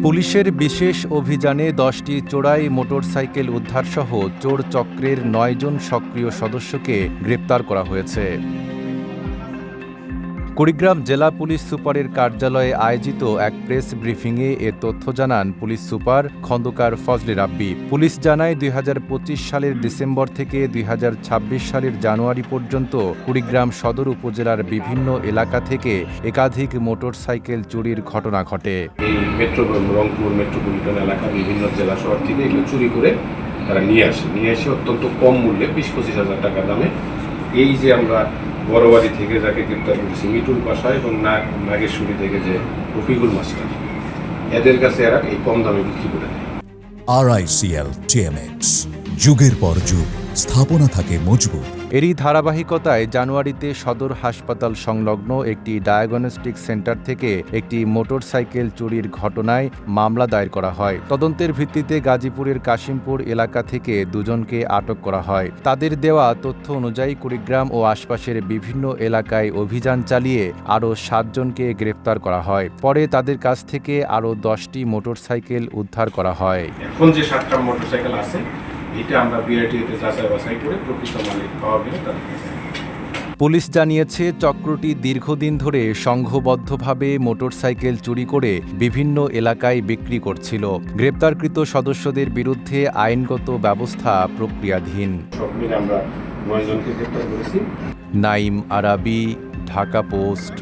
পুলিশের বিশেষ অভিযানে ১০টি চোরাই মোটরসাইকেল উদ্ধারসহ চোর চক্রের ৯ জন সক্রিয় সদস্যকে গ্রেপ্তার করা হয়েছে। কুড়িগ্রাম জেলা পুলিশ সুপারের কার্যালয়ে আয়োজিত এক প্রেস ব্রিফিংয়ে এ তথ্য জানান পুলিশ সুপার খন্দকার ফজলে রাব্বি। পুলিশ জানায় ২০২৫ সালের ডিসেম্বর থেকে ২০২৬ সালের জানুয়ারি পর্যন্ত কুড়িগ্রাম সদর উপজেলার বিভিন্ন এলাকা থেকে একাধিক মোটরসাইকেল চুরির ঘটনা ঘটে। এই রংপুর মেট্রোপলিটন এলাকা বিভিন্ন জেলা শহর থেকে এগুলো চুরি করে তারা নিয়ে এসে অত্যন্ত কম মূল্যে ২০-২৫ হাজার টাকা দামে এই যে আমরা বড়বাড়ি থেকে যাকে গ্রেপ্তার করেছি মিটুল পাশা এবং নাগেশ্বরী থেকে যে রফিকুল মাস্টার, এদের কাছে এরা এই কম দামে বিক্রি করে দেয়। RICL TMX, যুগের পর যুগ স্থাপনা থাকে মজবুত। এরই ধারাবাহিকতায় জানুয়ারিতে সদর হাসপাতাল সংলগ্ন একটি ডায়াগনস্টিক সেন্টার থেকে একটি মোটরসাইকেল চুরির ঘটনায় মামলা দায়ের করা হয়। তদন্তের ভিত্তিতে গাজীপুরের কাশিমপুর এলাকা থেকে দুজনকে আটক করা হয়। তাদের দেওয়া তথ্য অনুযায়ী কুড়িগ্রাম ও আশপাশের বিভিন্ন এলাকায় অভিযান চালিয়ে আরও ৭ জনকে গ্রেপ্তার করা হয়। পরে তাদের কাছ থেকে আরও ১০টি মোটরসাইকেল উদ্ধার করা হয়। এখন যে ৭টা মোটরসাইকেল আছে এটা আমরা বিআরটিএতে যাচাই বাছাই করে প্রকৃত মালিক পাওয়া গেলে তাদের পুলিশ জানিয়েছে চক্রটি দীর্ঘদিন ধরে সংঘবদ্ধভাবে মোটরসাইকেল চুরি করে বিভিন্ন এলাকায় বিক্রি করছিল। গ্রেপ্তারকৃত সদস্যদের বিরুদ্ধে আইনগত ব্যবস্থা প্রক্রিয়াধীন। সব মিলে আমরা ৯ জনকে গ্রেপ্তার করেছি। নাইম আরাবি, ঢাকা পোস্ট।